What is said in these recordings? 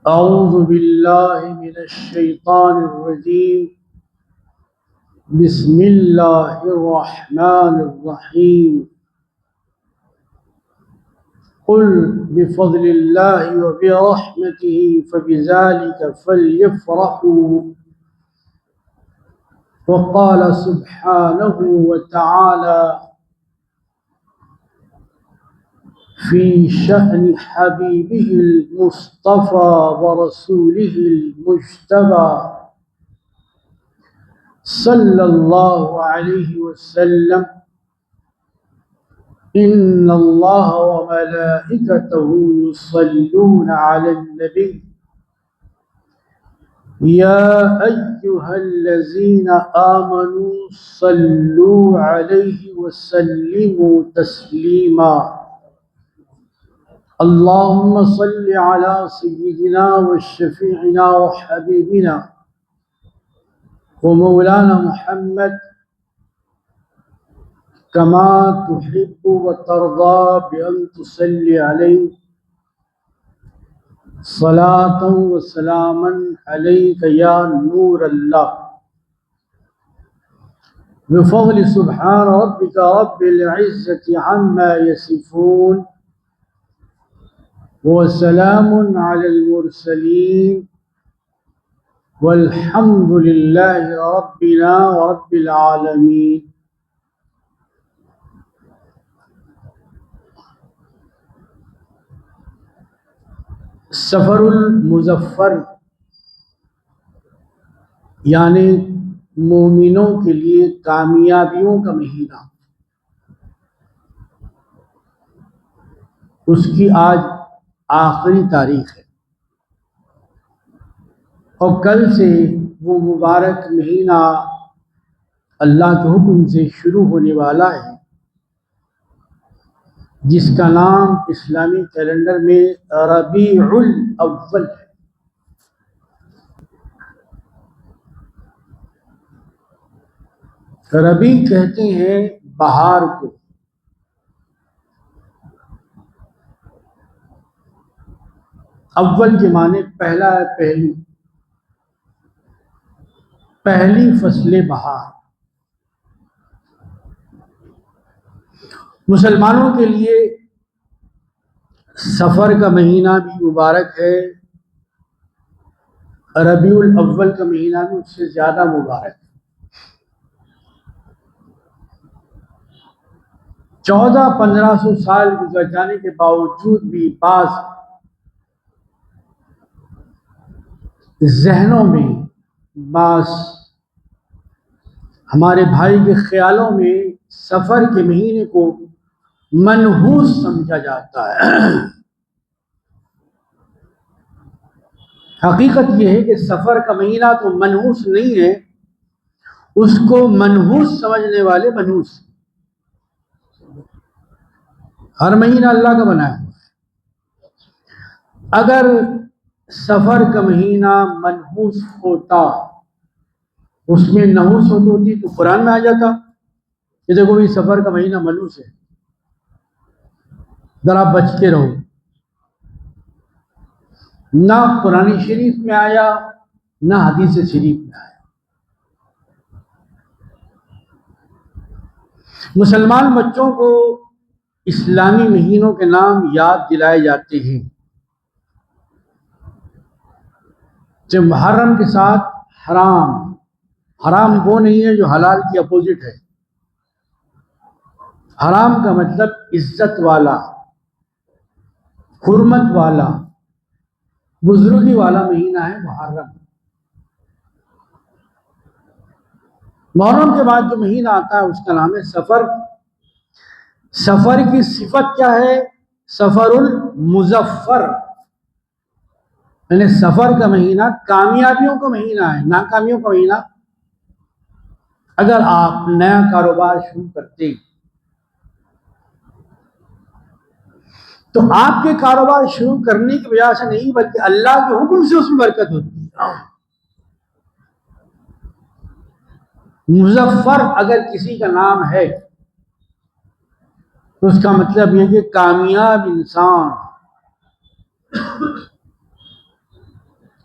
أعوذ بالله من الشيطان الرجيم. بسم الله الرحمن الرحيم. قل بفضل الله وبرحمته فبذلك فليفرحوا. وقال سبحانه وتعالى في شأن حبيبه المصطفى ورسوله المجتبى صلى الله عليه وسلم: إن الله وملائكته يصلون على النبي يا أيها الذين آمنوا صلوا عليه وسلموا تسليما. اللهم صل على سيدنا وشفيعنا وحبيبنا ومولانا محمد كما تحب وترضى بأن تصلي عليه صلاة وسلاما عليك يا نور الله. بفضل سبحان ربك رب العزة عما يصفون وسلام على المرسلين والحمد لله ربنا ورب العالمين. سفر المظفر یعنی مومنوں کے لیے کامیابیوں کا مہینہ، اس کی آج آخری تاریخ ہے اور کل سے وہ مبارک مہینہ اللہ کے حکم سے شروع ہونے والا ہے، جس کا نام اسلامی کیلنڈر میں ربیع الاول ہے۔ ربیع کہتے ہیں بہار کو، اول کے معنی پہلا ہے، پہلی فصل بہار۔ مسلمانوں کے لیے سفر کا مہینہ بھی مبارک ہے، ربیع الاول کا مہینہ بھی اس سے زیادہ مبارک ہے۔ 1400-1500 سال گزر جانے کے باوجود بھی بعض ذہنوں میں، بعض ہمارے بھائی کے خیالوں میں سفر کے مہینے کو منحوس سمجھا جاتا ہے۔ حقیقت یہ ہے کہ سفر کا مہینہ تو منحوس نہیں ہے، اس کو منحوس سمجھنے والے منحوس۔ ہر مہینہ اللہ کا بنایا ہوا ہے۔ اگر سفر کا مہینہ منحوس ہوتا، اس میں نحوس ہوتی تو قرآن میں آ جاتا کہ دیکھو بھی سفر کا مہینہ منحوس ہے، ذرا بچ کے رہو۔ نہ قرآن شریف میں آیا، نہ حدیث شریف میں آیا۔ مسلمان بچوں کو اسلامی مہینوں کے نام یاد دلائے جاتے ہیں، جو محرم کے ساتھ حرام، حرام وہ نہیں ہے جو حلال کی اپوزٹ ہے۔ حرام کا مطلب عزت والا، حرمت والا، بزرگی والا مہینہ ہے محرم۔ محرم کے بعد جو مہینہ آتا ہے اس کا نام ہے سفر۔ سفر کی صفت کیا ہے؟ سفر المظفر، یعنی سفر کا مہینہ کامیابیوں کا مہینہ ہے، ناکامیوں کا مہینہ۔ اگر آپ نیا کاروبار شروع کرتے تو آپ کے کاروبار شروع کرنے کی وجہ سے نہیں، بلکہ اللہ کے حکم سے اس میں برکت ہوتی ہے۔ مظفر اگر کسی کا نام ہے تو اس کا مطلب یہ کہ کامیاب انسان،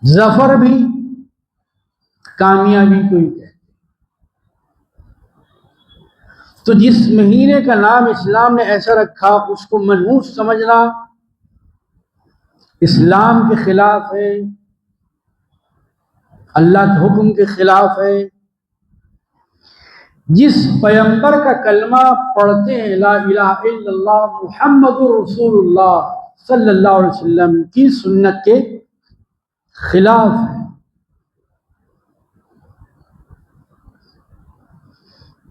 ظفر بھی کامیابی کو ہی کہتے. تو جس مہینے کا نام اسلام نے ایسا رکھا اس کو منحوس سمجھنا اسلام کے خلاف ہے، اللہ کے حکم کے خلاف ہے. جس پیغمبر کا کلمہ پڑھتے ہیں لا الہ الا اللہ محمد رسول اللہ صلی اللہ علیہ وسلم کی سنت کے خلاف ہے.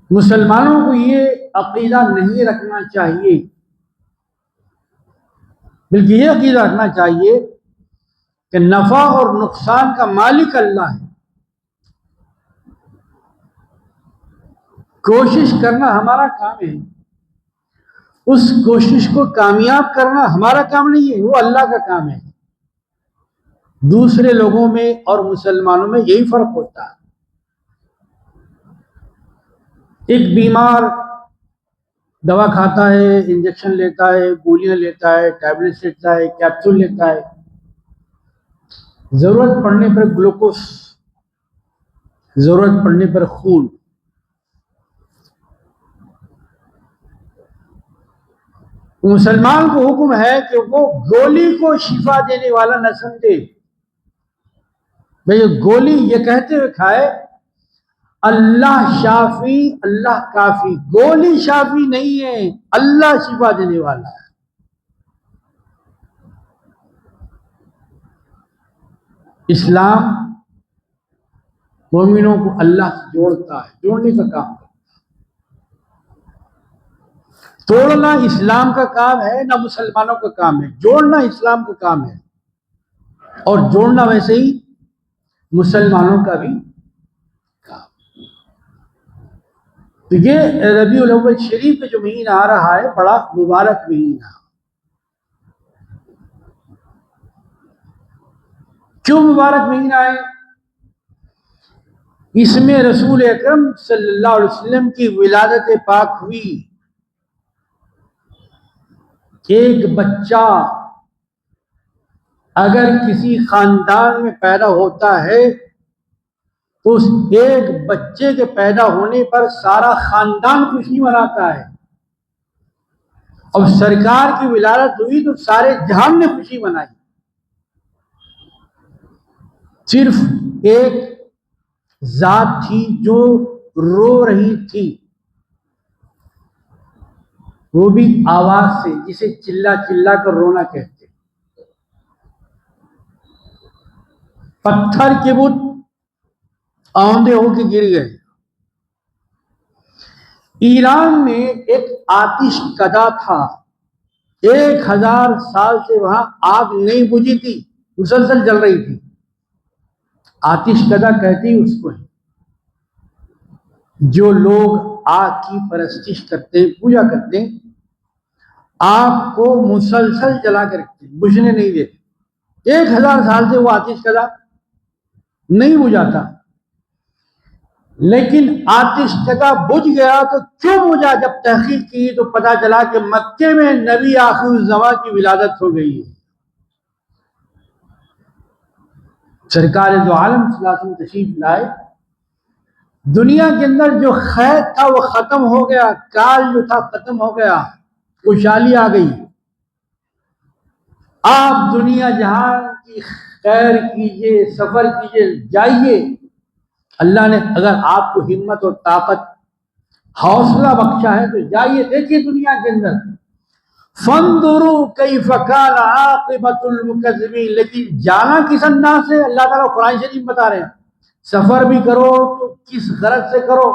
مسلمانوں کو یہ عقیدہ نہیں رکھنا چاہیے، بلکہ یہ عقیدہ رکھنا چاہیے کہ نفع اور نقصان کا مالک اللہ ہے. کوشش کرنا ہمارا کام ہے، اس کوشش کو کامیاب کرنا ہمارا کام نہیں ہے، وہ اللہ کا کام ہے. دوسرے لوگوں میں اور مسلمانوں میں یہی فرق ہوتا ہے. ایک بیمار دوا کھاتا ہے، انجیکشن لیتا ہے، گولیاں لیتا ہے، ٹیبلٹس لیتا ہے، کیپسول لیتا ہے، ضرورت پڑنے پر گلوکوز، ضرورت پڑنے پر خون. مسلمان کو حکم ہے کہ وہ گولی کو شفا دینے والا نہ سمجھے. بھئی گولی یہ کہتے ہوئے کھائے اللہ شافی اللہ کافی. گولی شافی نہیں ہے، اللہ شفا دینے والا ہے. اسلام مومنوں کو اللہ سے جوڑتا ہے، جوڑنے کا کام ہے. توڑنا اسلام کا کام ہے نہ مسلمانوں کا کام ہے، جوڑنا اسلام کا کام ہے. اور جوڑنا ویسے ہی مسلمانوں کا بھی کام. تو یہ ربیع الاول شریف کا جو مہینہ آ رہا ہے بڑا مبارک مہینہ. کیوں مبارک مہینہ ہے؟ اس میں رسول اکرم صلی اللہ علیہ وسلم کی ولادت پاک ہوئی. ایک بچہ اگر کسی خاندان میں پیدا ہوتا ہے تو اس ایک بچے کے پیدا ہونے پر سارا خاندان خوشی مناتا ہے. اور سرکار کی ولادت ہوئی تو سارے جہان نے خوشی منائی. صرف ایک ذات تھی جو رو رہی تھی، وہ بھی آواز سے، جسے چلا چلا کر رونا کہتے. پتھر کے بت آندھے ہو کے گر گئے. ایران میں ایک آتش کدا تھا، 1000 سال سے وہاں آگ نہیں بجھی تھی، مسلسل جل رہی تھی. آتش کدا کہتے ہی اس کو ہے. جو لوگ آگ کی پرستش کرتے ہیں، پوجا کرتے ہیں، آگ کو مسلسل جلا کے رکھتے ہیں، بجھنے نہیں دیتے. 1000 سال سے وہ آتش کدا نہیں بجھاتا. لیکن آتش کدا بجھ گیا تو کیوں بجھا؟ جب تحقیق کی تو پتا چلا کہ مکے میں نبی آخر الزماں کی ولادت ہو گئی ہے. سرکار دو عالم صلی اللہ علیہ وسلم تشریف لائے. دنیا کے اندر جو خیر تھا وہ ختم ہو گیا، کال جو تھا ختم ہو گیا، خوشحالی آ گئی. آپ دنیا جہان کی خیر کیجئے، سفر کیجئے، جائیے. اللہ نے اگر آپ کو ہمت اور طاقت، حوصلہ بخشا ہے تو جائیے، دیکھیے دنیا کے اندر. فانظروا کیف کان عاقبۃ المکذبین. لیکن جانا کس انداز سے؟ اللہ تعالیٰ قرآن شریف بتا رہے ہیں سفر بھی کرو تو کس غرض سے کرو.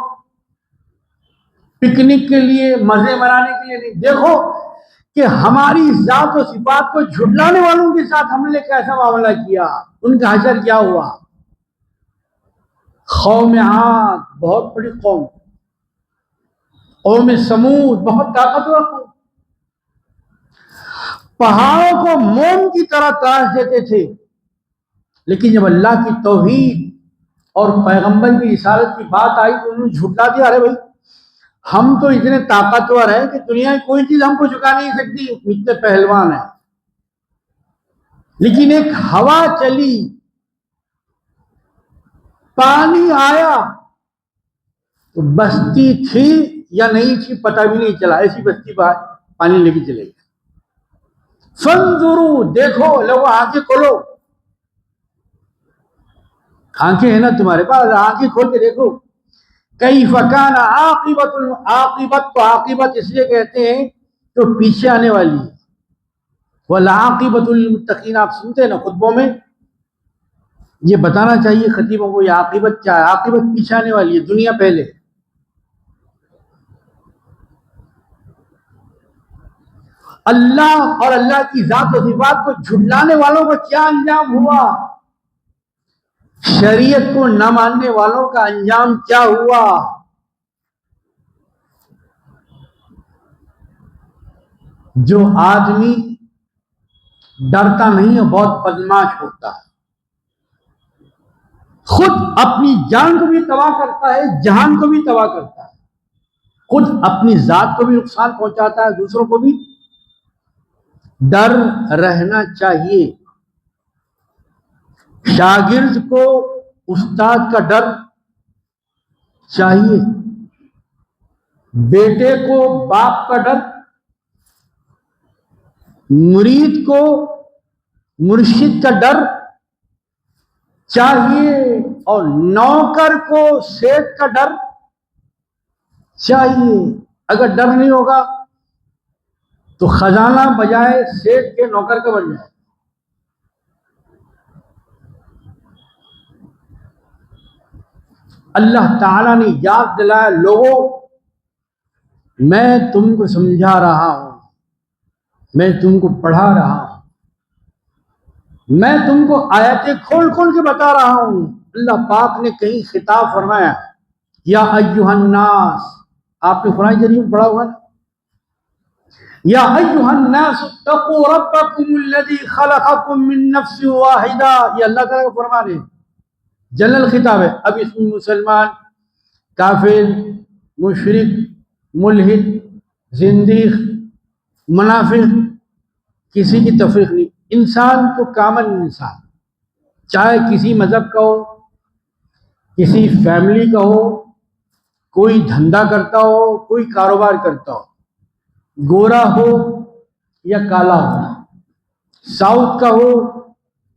پکنک کے لیے، مزے منانے کے لیے نہیں. دیکھو کہ ہماری ذات و صفات کو جھٹلانے والوں کے ساتھ ہم نے کیسا معاملہ کیا، ان کا حشر کیا ہوا. قوم عاد بہت بڑی قوم، قوم سمود بہت طاقتور قوم، پہاڑوں کو موم کی طرح تراش دیتے تھے. لیکن جب اللہ کی توحید اور پیغمبر کی رسالت کی بات آئی تو انہوں نے جھٹلا دیا. ارے بھائی ہم تو اتنے طاقتور ہیں کہ دنیا کی کوئی چیز ہم کو جھکا نہیں سکتی، اتنے پہلوان ہیں. لیکن ایک ہوا چلی پانی آیا تو بستی تھی یا نہیں تھی پتہ بھی نہیں چلا، ایسی بستی پانی لے کے چلے گئے. فانظروا، دیکھو لوگوں آنکھیں کھولو، آنکھیں ہیں نا تمہارے پاس، آنکھیں کھول کے دیکھو. کیف کان عاقبت کو عاقبت اس لیے کہتے ہیں تو پیچھے آنے والی ہے. والعاقبۃ للمتقین، آپ سنتے ہیں نا خطبوں میں، یہ بتانا چاہیے خطیبوں کو یہ عاقبت کیا ہے. عاقبت پیچھے آنے والی ہے، دنیا پہلے. اللہ اور اللہ کی ذات و صفات کو جھٹلانے والوں کا کیا انجام ہوا، شریعت کو نہ ماننے والوں کا انجام کیا ہوا. جو آدمی ڈرتا نہیں ہے بہت بدمعاش ہوتا ہے، خود اپنی جان کو بھی تباہ کرتا ہے، جہان کو بھی تباہ کرتا ہے، خود اپنی ذات کو بھی نقصان پہنچاتا ہے، دوسروں کو بھی. ڈر رہنا چاہیے. شاگرد کو استاد کا ڈر چاہیے، بیٹے کو باپ کا ڈر، مرید کو مرشد کا ڈر چاہیے، اور نوکر کو سیٹ کا ڈر چاہیے. اگر ڈر نہیں ہوگا تو خزانہ بجائے سیٹ کے نوکر کا بن جائے. اللہ تعالیٰ نے یاد دلایا، لوگوں میں تم کو سمجھا رہا ہوں، میں تم کو پڑھا رہا ہوں، میں تم کو آیتیں کھول کھول کے بتا رہا ہوں. اللہ پاک نے کہیں خطاب فرمایا، یا ایھا الناس، آپ نے قرآن کریم میں پڑھا ہوگا نا، یا ایھا الناس اتقوا ربکم الذی خلقکم من نفس واحدہ. یہ اللہ تعالیٰ کا فرمان ہے، جنرل خطاب ہے. اب اس میں مسلمان، کافر، مشرک، ملحد، زندیق، منافق، کسی کی تفریق نہیں. انسان تو کامن انسان، چاہے کسی مذہب کا ہو، کسی فیملی کا ہو، کوئی دھندا کرتا ہو، کوئی کاروبار کرتا ہو، گورا ہو یا کالا ہو، ساؤتھ کا ہو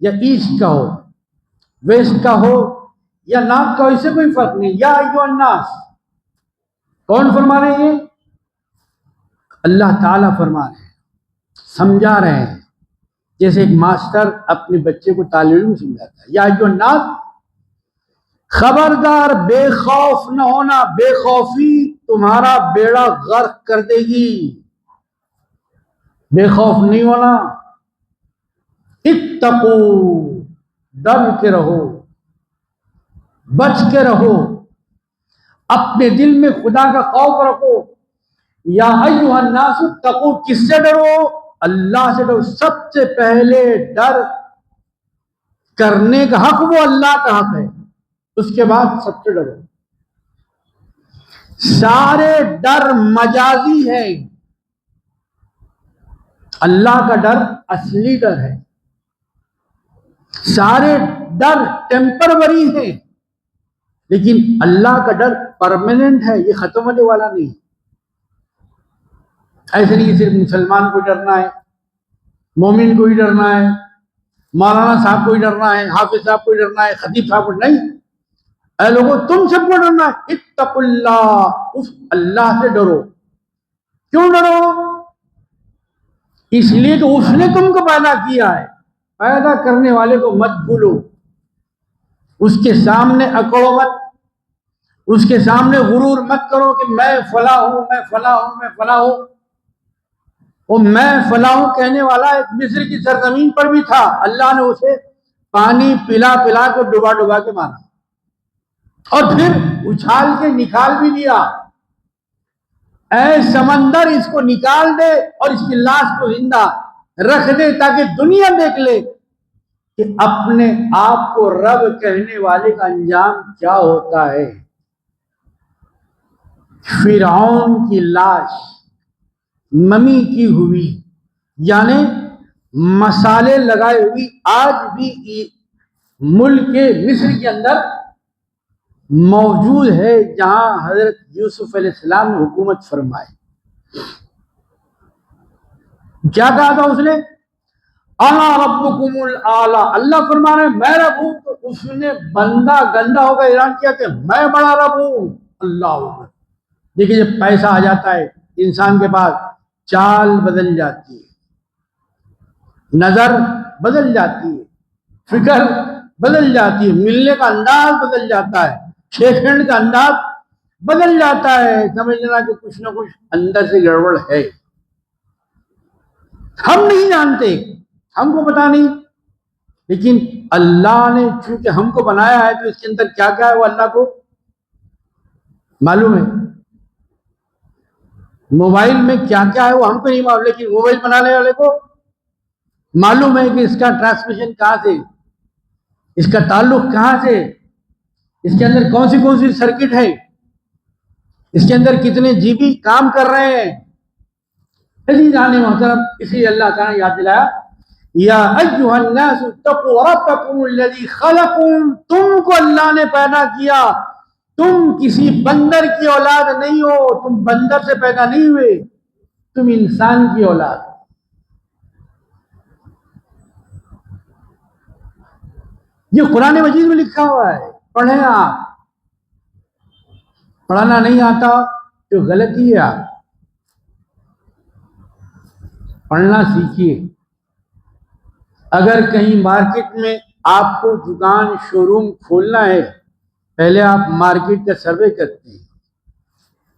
یا ایسٹ کا ہو، ویسٹ کا ہو یا نارتھ کا ہو، اس سے کوئی فرق نہیں. یا ایھا الناس، کون فرما رہے ہیں؟ اللہ تعالیٰ فرما رہے ہیں، سمجھا رہے ہیں. جیسے ایک ماسٹر اپنے بچے کو طالب علم سمجھاتا ہے، یا ایھا الناس، خبردار بے خوف نہ ہونا، بے خوفی تمہارا بیڑا غرق کر دے گی. بے خوف نہیں ہونا. اتقو، ڈر کے رہو، بچ کے رہو، اپنے دل میں خدا کا خوف رکھو. یا ایھا الناس اتقو، کس سے ڈرو؟ اللہ سے ڈرو. سب سے پہلے ڈر کرنے کا حق وہ اللہ کا حق ہے، اس کے بعد سب سے ڈرو. سارے ڈر مجازی ہیں، اللہ کا ڈر اصلی ڈر ہے. سارے ڈر ٹیمپروری ہیں، لیکن اللہ کا ڈر پرماننٹ ہے، یہ ختم ہونے والا نہیں. ایسے نہیں کہ صرف مسلمان کو ڈرنا ہے، مومن کو ہی ڈرنا ہے، مولانا صاحب کو ہی ڈرنا ہے، حافظ صاحب کو ہی ڈرنا ہے، خطیب صاحب کو نہیں. اے لوگوں، تم سب کو ڈرنا ہے. اتقوا اللہ، اس اللہ سے ڈرو. کیوں ڈرو؟ اس لیے کہ اس نے تم کو پیدا کیا ہے. پیدا کرنے والے کو مت بھولو، اس کے سامنے اکڑو مت، اس کے سامنے غرور مت کرو کہ میں فلاں ہوں، میں فلاں ہوں، میں فلاں ہوں. وہ میں فلاں ہوں کہنے والا ایک مصر کی سرزمین پر بھی تھا، اللہ نے اسے پانی پلا پلا کے ڈبا ڈبا کے مارا، اور پھر اچھال کے نکال بھی دیا. اے سمندر، اس کو نکال دے اور اس کی لاش کو زندہ رکھ دے تاکہ دنیا دیکھ لے کہ اپنے آپ کو رب کہنے والے کا انجام کیا ہوتا ہے. فرعون کی لاش ممی کی ہوئی، یعنی مسالے لگائے ہوئی، آج بھی ملک مصر کے اندر موجود ہے جہاں حضرت یوسف علیہ السلام نے حکومت فرمائی. کیا کہا تھا اس نے؟ انا ربکم الاعلی، اللہ فرما رہے ہیں میں رب ہوں. تو اس نے بندہ گندا ہو کر اعلان کیا کہ میں بڑا رب ہوں. اللہ اکبر. دیکھیے جب پیسہ آ جاتا ہے انسان کے پاس، چال بدل جاتی ہے، نظر بدل جاتی ہے، فکر بدل جاتی ہے، ملنے کا انداز بدل جاتا ہے، شیک ہینڈ کا انداز بدل جاتا ہے. سمجھ لینا کہ کچھ نہ کچھ اندر سے گڑبڑ ہے. ہم نہیں جانتے، ہم کو پتا نہیں، لیکن اللہ نے چونکہ ہم کو بنایا ہے تو اس کے اندر کیا کیا ہے وہ اللہ کو معلوم ہے. موبائل میں کیا کیا ہے وہ ہم کو نہیں معلوم، لیکن موبائل بنانے والے کو معلوم ہے کہ اس کا ٹرانسمیشن کہاں سے، اس کا تعلق کہاں سے، اس کے اندر کون سی سرکٹ ہے، اس کے اندر کتنے جی بی کام کر رہے ہیں. جانے محترم، اسی اللہ تعالیٰ نے یاد دلایا یا ایھا الناس اتقوا ربکم الذی خلقکم، تم کو اللہ نے پیدا کیا، تم کسی بندر کی اولاد نہیں ہو، تم بندر سے پیدا نہیں ہوئے، تم انسان کی اولاد. یہ قرآن مجید میں لکھا ہوا ہے، پڑھیں. آپ پڑھنا نہیں آتا تو غلطی ہے. آپ پڑھنا سیکھیے. اگر کہیں مارکیٹ میں آپ کو دکان شو روم کھولنا ہے، پہلے آپ مارکیٹ کا سروے کرتے ہیں،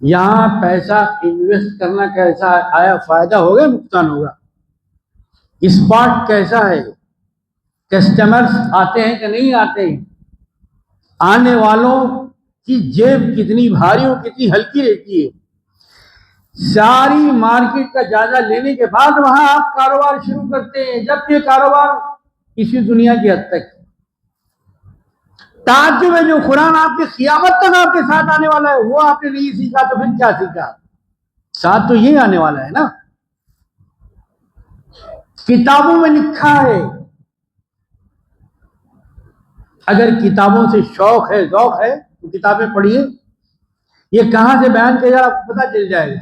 یہاں پیسہ انویسٹ کرنا کیسا ہے، آیا فائدہ ہوگا نقصان ہوگا، اسپاٹ کیسا ہے، کسٹمرز آتے ہیں کہ نہیں آتے ہیں، آنے والوں کی جیب کتنی بھاری اور کتنی ہلکی رہتی ہے. ساری مارکیٹ کا جائزہ لینے کے بعد وہاں آپ کاروبار شروع کرتے ہیں. جب یہ کاروبار اسی دنیا کی حد تک، تعجب ہے جو قرآن آپ کی قیامت تک آپ کے ساتھ آنے والا ہے وہ آپ نے نہیں سیکھا تو پھر کیا سیکھا؟ ساتھ تو یہ آنے والا ہے نا. کتابوں میں لکھا ہے. اگر کتابوں سے شوق ہے، ذوق ہے تو کتابیں پڑھیے. یہ کہاں سے بیان کیا جائے آپ کو پتہ چل جائے گا.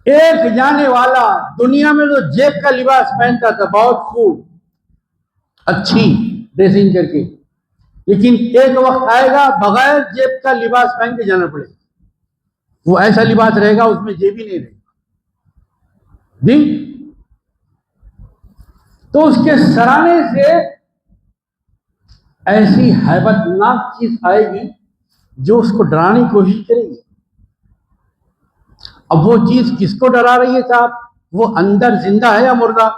ایک جانے والا دنیا میں تو جیب کا لباس پہنتا تھا، بہت خوب اچھی ڈریسنگ کر کے، لیکن ایک وقت آئے گا بغیر جیب کا لباس پہن کے جانا پڑے گا. وہ ایسا لباس رہے گا اس میں جیب ہی نہیں رہے گا جی. تو اس کے سرانے سے ایسی ہیبت ناک چیز آئے گی جو اس کو ڈرانے کی کوشش کرے گی. اب وہ چیز کس کو ڈرا رہی ہے صاحب؟ وہ اندر زندہ ہے یا مردہ؟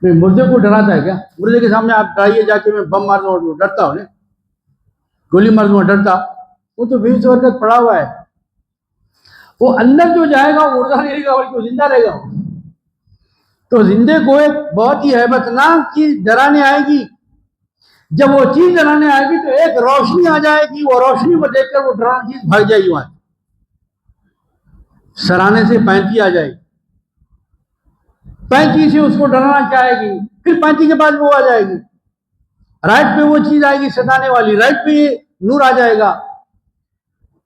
میں مردے کو ڈراتا ہے کیا؟ مردے کے سامنے آپ ڈرائیے جا کے میں بم مار دوں، ڈرتا ہوں، گولی مار دوں ڈرتا. وہ تو 20 برکت پڑا ہوا ہے. وہ اندر جو جائے گا وہ مردہ نہیں رہے گا بلکہ وہ زندہ رہے گا. تو زندے کو ایک بہت ہی ہیبت ناک چیز ڈرانے آئے گی. جب وہ چیز ڈرانے آئے گی تو ایک روشنی آ جائے گی، وہ روشنی کو دیکھ کر وہ ڈرانے چیز بھاگ جائے گی. وہاں سرانے سے پینتی آ جائے گی، پینتی سے اس کو ڈرانا چاہے گی، پھر پینتی کے بعد وہ آ جائے گی، رائٹ پہ وہ چیز آئے گی ستانے والی، رائٹ پہ یہ نور آ جائے گا،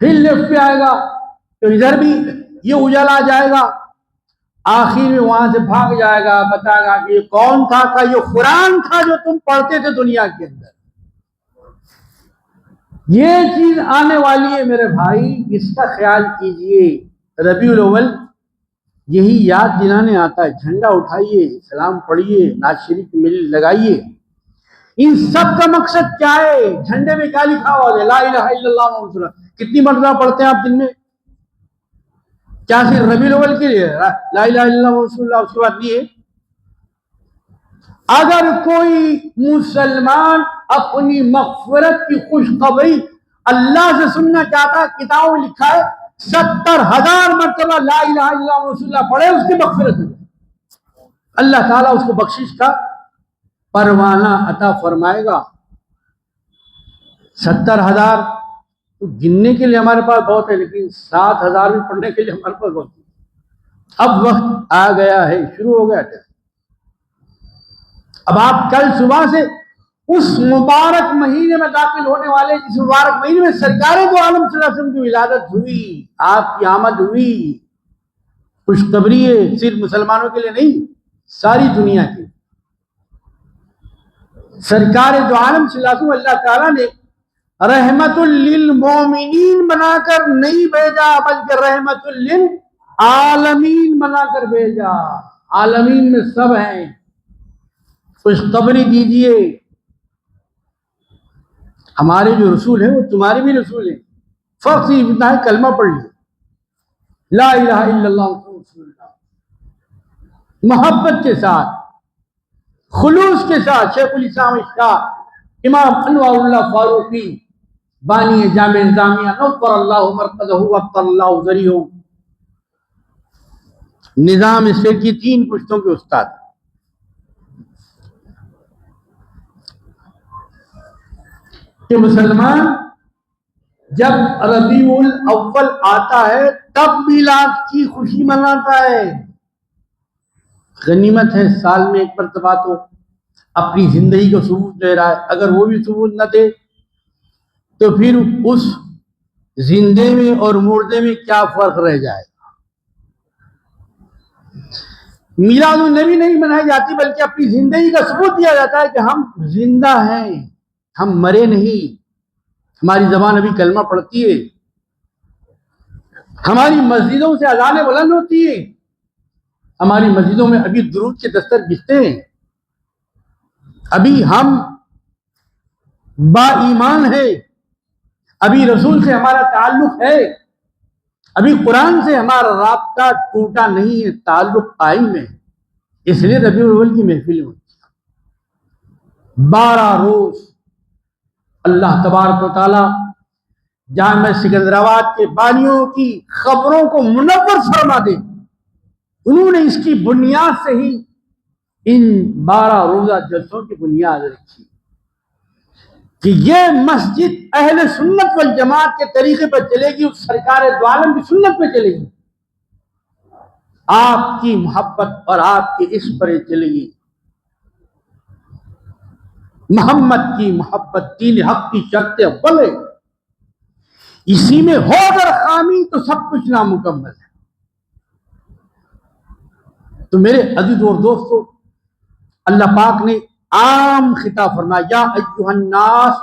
پھر لیفٹ پہ آئے گا تو ادھر بھی یہ اجالا آ جائے گا. آخر میں وہاں سے بھاگ جائے گا، بتائے گا کہ یہ کون تھا؟ کہ یہ قرآن تھا جو تم پڑھتے تھے دنیا کے اندر. یہ چیز آنے والی ہے میرے بھائی، اس کا خیال کیجئے. ربیع الاول یہی یاد دلانے آتا ہے. جھنڈا اٹھائیے، سلام پڑھیے، نعت شریف مل لگائیے. ان سب کا مقصد کیا ہے؟ جھنڈے میں کیا لکھا ہوا ہے؟ لا الہ الا اللہ محمد رسول اللہ. کتنی مرتبہ پڑھتے ہیں آپ دن میں؟ کیا صرف ربیع الاول کے لیے لا الہ الا اللہ محمد رسول اللہ، اس کے بعد نہیں ہے؟ اگر کوئی مسلمان اپنی مغفرت کی خوشخبری اللہ سے سننا چاہتا، کتابوں میں لکھا ہے 70,000 مرتبہ لا الہ الا اللہ محمد رسول اللہ پڑھے، اس کی مغفرت ہو جائے. اللہ تعالیٰ اس کو بخشش کا پروانہ عطا فرمائے گا. 70,000 گننے کے لیے ہمارے پاس بہت ہے، لیکن 7,000 بھی پڑھنے کے لیے ہمارے پاس بہت ہے. اب وقت آ گیا ہے، شروع ہو گیا. اب آپ کل صبح سے اس مبارک مہینے میں داخل ہونے والے جس مبارک مہینے میں سرکار دو عالم صلی اللہ علیہ وسلم کی ولادت ہوئی، آپ کی آمد ہوئی، خوشخبری ہے صرف مسلمانوں کے لیے نہیں، ساری دنیا کی۔ سرکار دو عالم صلی اللہ علیہ وسلم اللہ تعالیٰ نے رحمت للمومنین بنا کر نہیں بھیجا، بلکہ رحمت للعالمین بنا کر بھیجا۔ عالمین میں سب ہیں، خوشخبری دیجئے۔ ہمارے جو رسول ہیں وہ تمہارے بھی رسول ہیں، فرق صرف اتنا ہے کلمہ پڑھ لیے، لا الہ الا اللہ محمد رسول اللہ، محبت کے ساتھ، خلوص کے ساتھ۔ شیخ الاسلام شاہ امام انوار اللہ فاروقی بانی جامع نظامیہ نور اللہ مرقدہ وابطل اللہ ذریعہ، نظام اسٹیٹ کی 3 پشتوں کے استاد۔ کہ مسلمان جب ربیع الاول آتا ہے تب میلاد کی خوشی مناتا ہے۔ غنیمت ہے سال میں ایک مرتبہ تو اپنی زندگی کو ثبوت دے رہا ہے، اگر وہ بھی ثبوت نہ دے تو پھر اس زندے میں اور مردے میں کیا فرق رہ جائے گا۔ میلاد النبی نہیں منائی جاتی بلکہ اپنی زندگی کا ثبوت دیا جاتا ہے کہ ہم زندہ ہیں، ہم مرے نہیں، ہماری زبان ابھی کلمہ پڑھتی ہے، ہماری مسجدوں سے اذانیں بلند ہوتی ہیں، ہماری مسجدوں میں ابھی درود کے دستر بجتے ہیں، ابھی ہم با ایمان ہے، ابھی رسول سے ہمارا تعلق ہے، ابھی قرآن سے ہمارا رابطہ ٹوٹا نہیں ہے، تعلق قائم ہے۔ اس لیے ربیع الاول کی محفل ہوتی ہے۔ 12 روز اللہ تبارک و تعالی جامع سکندرآباد کے بانیوں کی خبروں کو منور فرما دے، انہوں نے اس کی بنیاد سے ہی ان 12 روزہ جلسوں کی بنیاد رکھی کہ یہ مسجد اہل سنت والجماعت کے طریقے پر چلے گی، اس سرکار دو عالم کی سنت پہ چلے گی، آپ کی محبت اور آپ کے عشق پر چلے گی۔ محمد کی محبت دین حق کی شرط اول ہے، اسی میں ہو اگر خامی تو سب کچھ نامکمل ہے۔ تو میرے عزیز اور دوستو، اللہ پاک نے عام خطاب فرمایا، یا ایھا الناس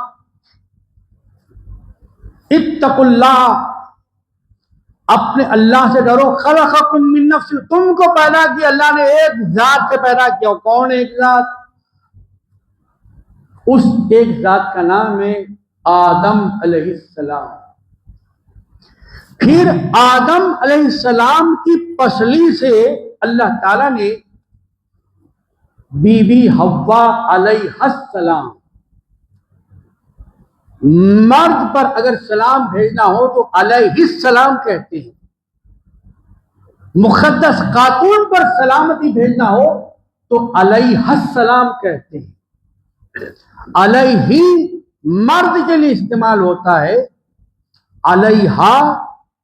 اتقوا اللہ، اپنے اللہ سے ڈرو، خلقکم من نفس، تم کو پیدا کیا اللہ نے ایک ذات سے پیدا کیا۔ کون ایک ذات؟ اس ایک ذات کا نام ہے آدم علیہ السلام۔ پھر آدم علیہ السلام کی پسلی سے اللہ تعالیٰ نے بی بی حوا علیہ السلام، مرد پر اگر سلام بھیجنا ہو تو علیہ السلام کہتے ہیں، مقدس خاتون پر سلامتی بھیجنا ہو تو علیہ السلام کہتے ہیں۔ علیہ مرد کے لیے استعمال ہوتا ہے، علیہا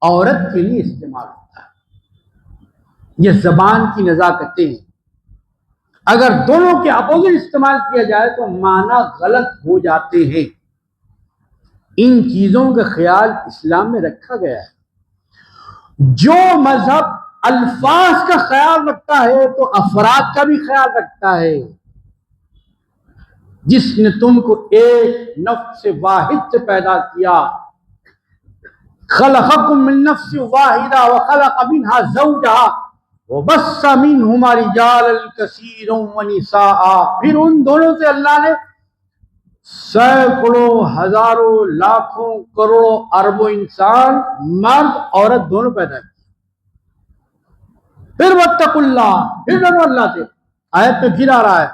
عورت کے لیے استعمال ہوتا ہے۔ یہ زبان کی نزاکتیں ہیں، اگر دونوں کے اپوزٹ استعمال کیا جائے تو معنی غلط ہو جاتے ہیں۔ ان چیزوں کا خیال اسلام میں رکھا گیا ہے۔ جو مذہب الفاظ کا خیال رکھتا ہے تو افراد کا بھی خیال رکھتا ہے۔ جس نے تم کو ایک نفس واحد سے پیدا کیا، خلقکم من نفس واحدہ وخلق منها زوجہا وبث منہما رجالا کثیرا ونساء، پھر ان دونوں سے اللہ نے سینکڑوں، ہزاروں، لاکھوں، کروڑوں، اربوں انسان، مرد عورت دونوں پیدا کیے۔ پھر واتقوا اللہ، پھر ڈرو اللہ سے۔ آیت میں پھر آ رہا ہے،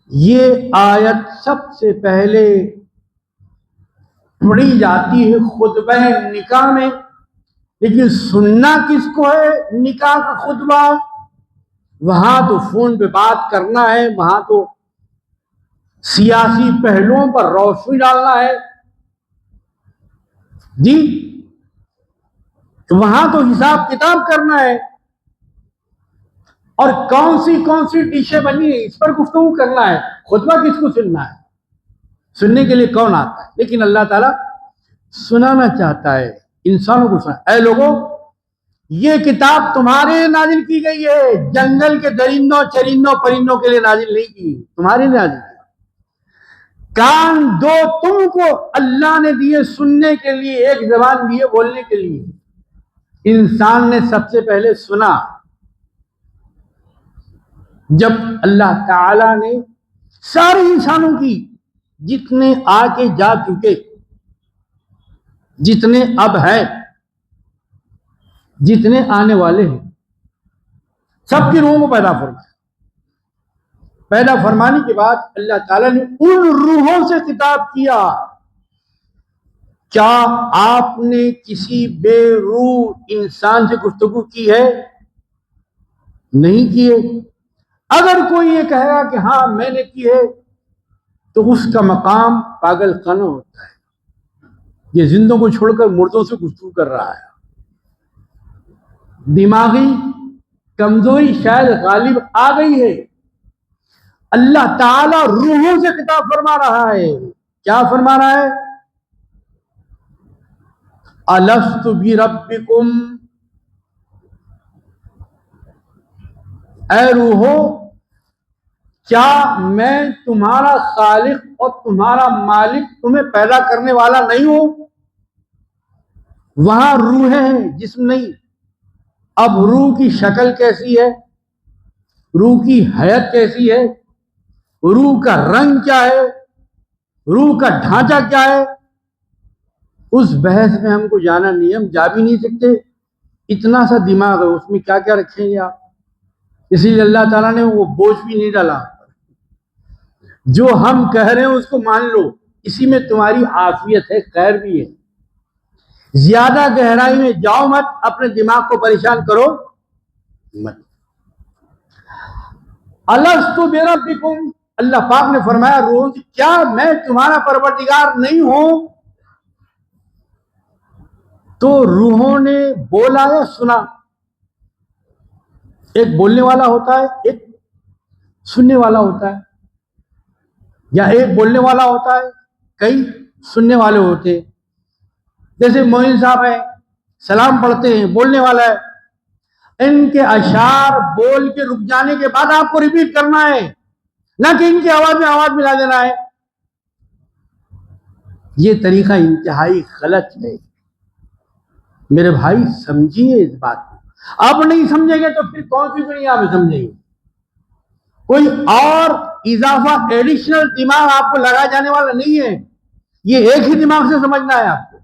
یہ آیت سب سے پہلے پڑھی جاتی ہے خطبہ نکاح میں، لیکن سننا کس کو ہے نکاح کا خطبہ؟ وہاں تو فون پہ بات کرنا ہے، وہاں تو سیاسی پہلوؤں پر روشنی ڈالنا ہے، جی وہاں تو حساب کتاب کرنا ہے۔ اور کون سی ڈشیں بنی ہیں اس پر گفتگو کرنا ہے. خطبہ کس کو سننا ہے؟ سننے کے لیے کون آتا ہے؟ لیکن اللہ تعالیٰ سنانا چاہتا ہے انسانوں کو. اے لوگوں، یہ کتاب تمہارے نازل کی گئی ہے، جنگل کے درندوں چرندوں پرندوں کے لیے نازل نہیں کی، تمہارے نازل کی. کان دو تم کو اللہ نے دیے سننے کے لیے، ایک زبان دیے بولنے کے لیے. انسان نے سب سے پہلے سنا. جب اللہ تعالی نے سارے انسانوں کی، جتنے آ کے جا چکے، جتنے اب ہیں، جتنے آنے والے ہیں، سب کی روحوں کو پیدا فرمایا. پیدا فرمانے کے بعد اللہ تعالیٰ نے ان روحوں سے خطاب کیا. کیا آپ نے کسی بے روح انسان سے گفتگو کی ہے؟ نہیں کی ہے. اگر کوئی یہ کہے گا کہ ہاں میں نے کی ہے تو اس کا مقام پاگل خانہ ہوتا ہے. یہ زندوں کو چھوڑ کر مردوں سے گفتگو کر رہا ہے. دماغی کمزوری شاید غالب آ گئی ہے. اللہ تعالی روحوں سے خطاب فرما رہا ہے. کیا فرما رہا ہے؟ الست بربکم، اے روحو، کیا میں تمہارا خالق اور تمہارا مالک، تمہیں پیدا کرنے والا نہیں ہوں؟ وہاں روحیں ہیں، جسم نہیں. اب روح کی شکل کیسی ہے، روح کی حیت کیسی ہے، روح کا رنگ کیا ہے، روح کا ڈھانچہ کیا ہے، اس بحث میں ہم کو جانا نہیں ہے، ہم جا بھی نہیں سکتے. اتنا سا دماغ ہے، اس میں کیا کیا رکھیں گے آپ؟ اسی لیے اللہ تعالیٰ نے وہ بوجھ بھی نہیں ڈالا. جو ہم کہہ رہے ہیں اس کو مان لو، اسی میں تمہاری عافیت ہے، خیر بھی ہے. زیادہ گہرائی میں جاؤ مت، اپنے دماغ کو پریشان کرو مت. الست بربکم، اللہ پاک نے فرمایا روز، کیا میں تمہارا پروردگار نہیں ہوں؟ تو روحوں نے بولا یا سنا؟ ایک بولنے والا ہوتا ہے، ایک سننے والا ہوتا ہے. یا ایک بولنے والا ہوتا ہے، کئی سننے والے ہوتے ہیں. جیسے موئن صاحب ہیں، سلام پڑھتے ہیں، بولنے والا ہے. ان کے اشعار بول کے رک جانے کے بعد آپ کو ریپیٹ کرنا ہے، نہ کہ ان کی آواز میں آواز ملا دینا ہے. یہ طریقہ انتہائی غلط ہے. میرے بھائی سمجھیے اس بات کو. آپ نہیں سمجھیں گے تو پھر کون سی دنیا میں سمجھیں گے؟ کوئی اور اضافہ ایڈیشنل دماغ آپ کو لگا جانے والا نہیں ہے. یہ ایک ہی دماغ سے سمجھنا ہے آپ کو.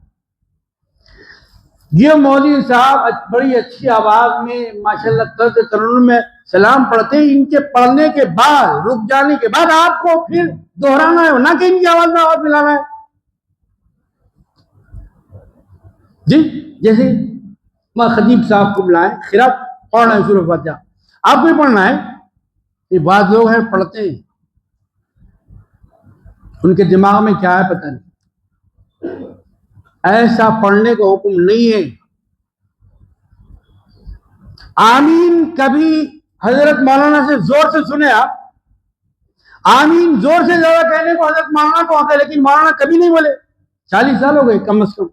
یہ مولوی صاحب بڑی اچھی آواز میں ماشاءاللہ طرز ترنم میں سلام پڑھتے ہیں. ان کے پڑھنے کے بعد، رک جانے کے بعد آپ کو پھر دہرانا ہے، نہ کہ ان کی آواز میں آواز ملانا ہے. جی جیسے میں خطیب صاحب کو بلائیں، خراج پڑھنا ہے سورۃ فاتحہ، آپ کو بھی پڑھنا ہے. یہ بعض لوگ ہیں پڑھتے ہیں، ان کے دماغ میں کیا ہے پتہ نہیں. ایسا پڑھنے کا حکم نہیں ہے. آمین کبھی حضرت مولانا سے زور سے سنے آپ؟ آمین زور سے زیادہ کہنے کو حضرت مولانا کو آتا ہے، لیکن مولانا کبھی نہیں بولے. 40 سال ہو گئے کم از کم.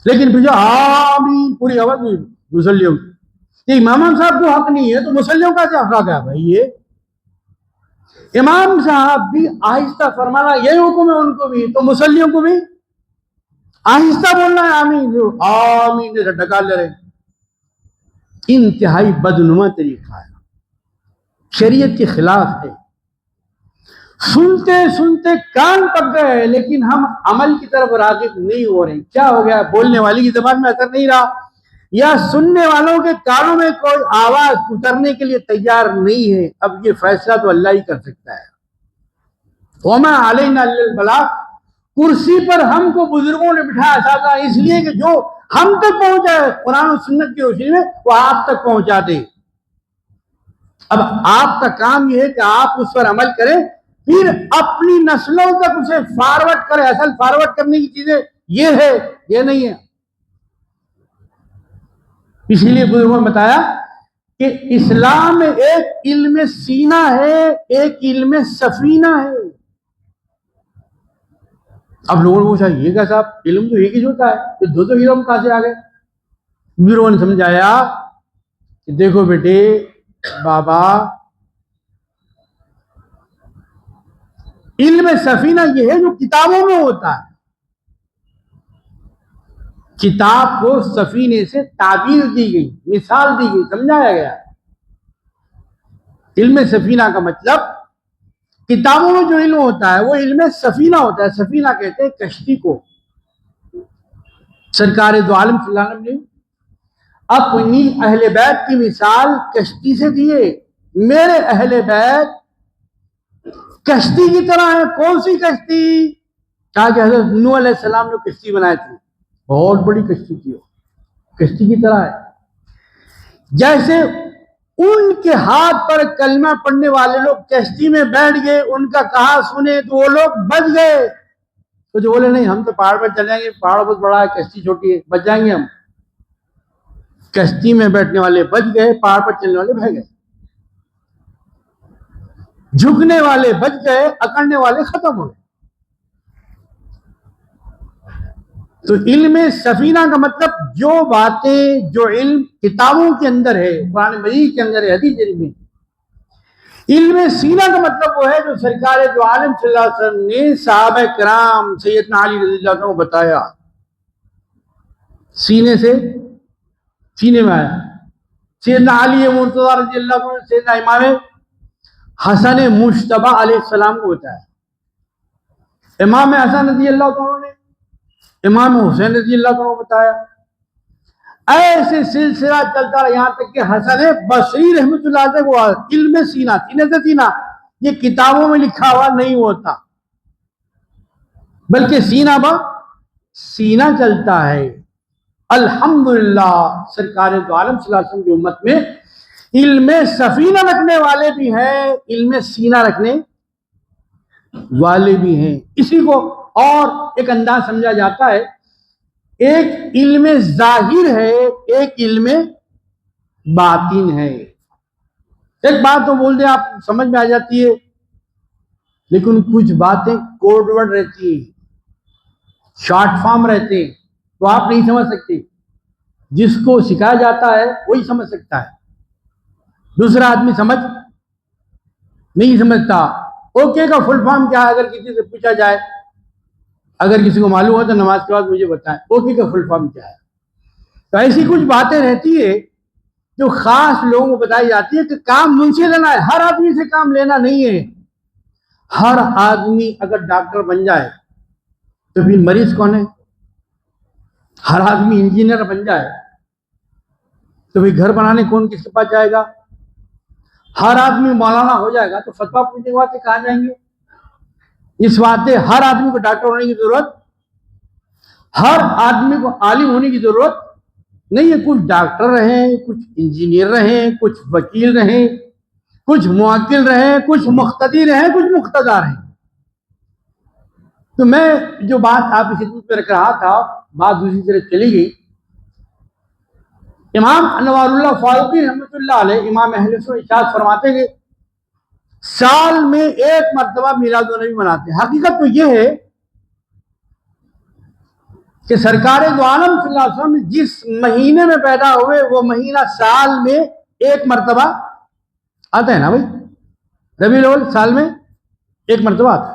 لیکن پھر جو آمین پوری آواز میں مسلیوں کی. یہ امام صاحب کو حق نہیں ہے تو مسلیوں کا کیا حق ہے بھائی؟ یہ امام صاحب بھی آہستہ فرمانا یہی حکم ہے ان کو بھی، تو مسلیوں کو بھی آہستہ بولنا ہے. آمین آمین جیسے ڈکال لے رہے. انتہائی بدنما طریقہ ہے، شریعت کے خلاف ہے. سنتے سنتے کان پک گئے، لیکن ہم عمل کی طرف راغب نہیں ہو رہے. کیا ہو گیا؟ بولنے والی کی زبان میں اثر نہیں رہا، یا سننے والوں کے کانوں میں کوئی آواز اترنے کے لیے تیار نہیں ہے. اب یہ فیصلہ تو اللہ ہی کر سکتا ہے. وما علینا الا البلاغ. کرسی پر ہم کو بزرگوں نے بٹھایا تھا اس لیے کہ جو ہم تک پہنچا ہے قرآن و سنت کی روشنی میں وہ آپ تک پہنچا دیں. اب آپ کا کام یہ ہے کہ آپ اس پر عمل کریں، پھر اپنی نسلوں تک اسے فارورڈ کریں. اصل فارورڈ کرنے کی چیزیں یہ ہے، یہ نہیں ہے. اسی لیے بزرگوں نے بتایا کہ اسلام ایک علم سینہ ہے، ایک علم سفینہ ہے۔ اب لوگوں نے پوچھا یہ کیسا، علم تو ایک ہی ہوتا ہے، تو دو علم کہاں سے آ گئے؟ بزرگوں نے سمجھایا کہ دیکھو بیٹے بابا، علم سفینہ یہ ہے جو کتابوں میں ہوتا ہے، کتاب کو سفینے سے تعبیر دی گئی، مثال دی گئی، سمجھایا گیا۔ علم سفینہ کا مطلب کتابوں میں جو علم ہوتا ہے وہ علم سفینہ ہوتا ہے۔ سفینہ کہتے ہیں کشتی کو۔ سرکار دو عالم صلی اللہ علیہ وسلم نے اپنی اہل بیت کی مثال کشتی سے دیے۔ میرے اہل بیت کشتی کی طرح ہے۔ کون سی کشتی؟ کہا کہ حضرت نوح علیہ السلام نے کشتی بنائی تھی، بہت بڑی کشتی تھی، وہ کشتی کی طرح ہے۔ جیسے ان کے ہاتھ پر کلمہ پڑھنے والے لوگ کشتی میں بیٹھ گئے، ان کا کہا سنے تو وہ لوگ بچ گئے۔ تو جو بولے نہیں ہم تو پہاڑ پر چلیں گے، پہاڑ بہت بڑا ہے، کشتی چھوٹی ہے، بچ جائیں گے ہم۔ کشتی میں بیٹھنے والے بچ گئے، پہاڑ پر چلنے والے بہ گئے۔ جھکنے والے بچ گئے، اکڑنے والے ختم ہو گئے۔ تو علم سفینہ کا مطلب جو باتیں، جو علم کتابوں کے اندر ہے، قرآن مجید کے اندر ہے، حدیث شریف میں۔ علم سینہ کا مطلب وہ ہے جو سرکار دو عالم صلی اللہ علیہ وسلم نے صحابہ کرام سیدنا علی رضی اللہ عنہ کو بتایا۔ سینے سے سینے میں آیا۔ سیدنا علی مرتضیٰ رضی اللہ عنہ نے سیدنا امام حسن مجتبی علیہ السلام کو بتایا۔ امام حسن رضی اللہ عنہ نے امام حسین رضی اللہ عنہ کو بتایا۔ ایسے سلسلہ چلتا رہا یہاں تک کہ حسن بصری رحمۃ اللہ علیہ کو علم سینہ، سینے سے سینہ یہ کتابوں میں لکھا ہوا نہیں ہوتا، بلکہ سینہ با سینہ چلتا ہے۔ الحمدللہ سرکار دو عالم صلی اللہ علیہ وسلم کی امت میں علم سفینہ رکھنے والے بھی ہیں، علم سینہ رکھنے والے بھی ہیں۔ اسی کو اور ایک انداز سمجھا جاتا ہے، ایک علم ظاہر ہے، ایک علم باطن ہے۔ ایک بات تو بول دیں آپ سمجھ میں آ جاتی ہے، لیکن کچھ باتیں کوڈ ورڈ رہتی ہیں، شارٹ فارم رہتے ہیں، تو آپ نہیں سمجھ سکتے۔ جس کو سکھایا جاتا ہے وہی سمجھ سکتا ہے، دوسرا آدمی سمجھ نہیں سمجھتا۔ اوکے کا فل فارم کیا ہے؟ اگر کسی سے پوچھا جائے، اگر کسی کو معلوم ہو تو نماز کے بعد مجھے بتائیں اوکے کا فل فارم کیا ہے۔ تو ایسی کچھ باتیں رہتی ہے جو خاص لوگوں کو بتائی جاتی ہے کہ کام ان سے لینا ہے، ہر آدمی سے کام لینا نہیں ہے۔ ہر آدمی اگر ڈاکٹر بن جائے تو پھر مریض کون ہے؟ ہر آدمی انجینئر بن جائے تو پھر گھر بنانے کون کس کے پاس جائے گا؟ ہر آدمی مولانا ہو جائے گا تو فتویٰ پوچھنے کے بعد کہاں جائیں گے؟ اس واسطے ہر آدمی کو ڈاکٹر ہونے کی ضرورت، ہر آدمی کو عالم ہونے کی ضرورت نہیں ہے۔ کچھ ڈاکٹر رہیں، کچھ انجینئر رہیں، کچھ وکیل رہیں، کچھ موکل رہیں، کچھ مقتدی رہیں، کچھ مقتدی رہیں۔ تو میں جو بات آپ کی خدمت میں رکھ رہا تھا، بات دوسری طرف چلی گئی۔ امام انوار اللہ فاروقی رحمۃ اللہ علیہ، امام اہل سنت ارشاد فرماتے کہ سال میں ایک مرتبہ میلاد النبی مناتے ہیں۔ حقیقت تو یہ ہے کہ سرکار دو عالم صلی اللہ علیہ وسلم جس مہینے میں پیدا ہوئے وہ مہینہ سال میں ایک مرتبہ آتا ہے نا بھائی، ربیع الاول سال میں ایک مرتبہ آتا ہے۔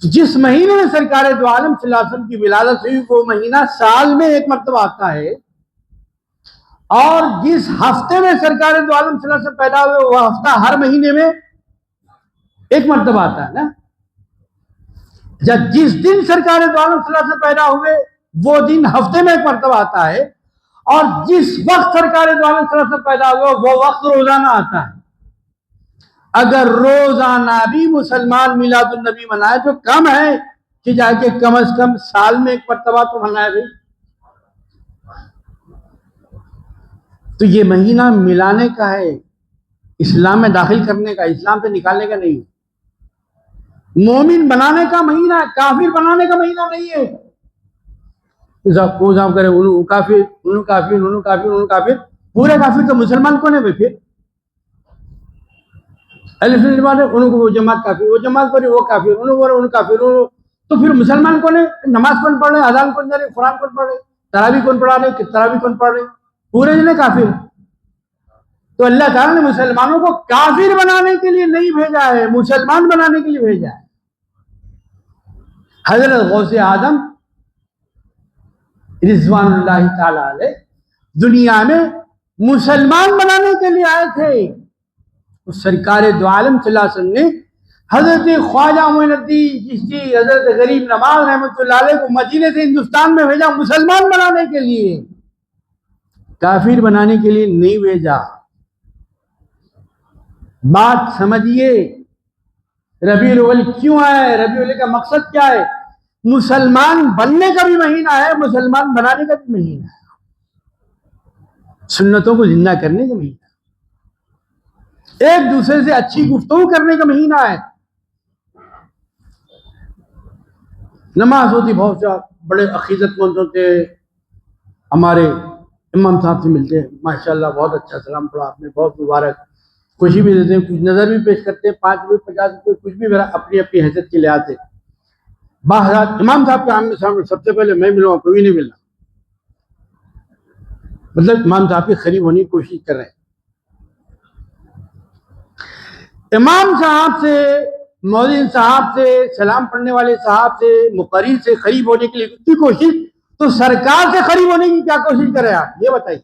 جس مہینے میں سرکار دو عالم صلی اللہ علیہ وسلم کی ولادت ہوئی وہ مہینہ سال میں ایک مرتبہ آتا ہے، اور جس ہفتے میں سرکار دو عالم صلی اللہ علیہ وسلم پیدا ہوئے وہ ہفتہ ہر مہینے میں ایک مرتبہ آتا ہے نا۔ جب جس دن سرکار دو عالم صلی اللہ علیہ وسلم پیدا ہوئے وہ دن ہفتے میں ایک مرتبہ آتا ہے، اور جس وقت سرکار دو عالم صلی اللہ علیہ وسلم پیدا ہوئے وہ وقت روزانہ آتا ہے۔ اگر روزانہ بھی مسلمان میلاد النبی منائے تو کم ہے کہ جا کے کم از کم سال میں ایک مرتبہ تو منائے بھائی۔ تو یہ مہینہ ملانے کا ہے، اسلام میں داخل کرنے کا، اسلام سے نکالنے کا نہیں۔ مومن بنانے کا مہینہ، کافر بنانے کا مہینہ نہیں ہے۔ کرے انہوں کافر، انہوں کافر، انہوں کافر، انہوں کافر، پورے کافر تو مسلمان کون ہے پھر؟ الف لام ہے ان کو وہ جماعت کافر، وہ جماعت پڑھی وہ کافر، ان کافر، تو پھر مسلمان کون ہے؟ نماز کون پڑھ رہے، اذان کون دے رہے، قرآن کون پڑھ رہے، تراویح کون پڑھا رہے، تراویح کون پڑھ رہے؟ پورے جنے کافر۔ تو اللہ تعالیٰ نے مسلمانوں کو کافر بنانے کے لیے نہیں بھیجا ہے، مسلمان بنانے کے لیے بھیجا ہے۔ حضرت غوث اعظم رضوان اللہ تعالی علیہ دنیا میں مسلمان بنانے کے لیے آئے تھے۔ سرکار دو عالم صلی اللہ علیہ وسلم نے حضرت خواجہ معین الدین چشتی، حضرت غریب نواز رحمۃ اللہ علیہ کو مدینے سے ہندوستان میں بھیجا مسلمان بنانے کے لیے، کافر بنانے کے لیے نہیں بھیجا۔ بات سمجھیے، ربیع الاول کیوں آئے، ربیع الاول کا مقصد کیا ہے؟ مسلمان بننے کا بھی مہینہ ہے، مسلمان بنانے کا بھی مہینہ ہے، سنتوں کو زندہ کرنے کا مہینہ ہے، ایک دوسرے سے اچھی گفتگو کرنے کا مہینہ ہے۔ نماز ہوتی، بہت سے بڑے عقیدت مند ہوتے، ہمارے امام صاحب سے ملتے ہیں، ماشاءاللہ بہت اچھا سلام پڑھا آپ نے، بہت مبارک، خوشی بھی دیتے ہیں، کچھ نظر بھی پیش کرتے ہیں، 5 روپے 50 روپے کچھ بھی، میرا اپنی اپنی حیثیت کے لحاظ سے۔ باہر امام صاحب کے آمنے سامنے سب سے پہلے میں ملوں گا، کوئی نہیں ملنا، مطلب امام صاحب کے قریب ہونے کی کوشش کر رہے ہیں۔ امام صاحب سے، مؤذن صاحب سے، سلام پڑھنے والے صاحب سے، مقرر سے قریب ہونے کے لیے کی کوشش، تو سرکار سے قریب ہونے کی کیا کوشش کریں آپ یہ بتائیے؟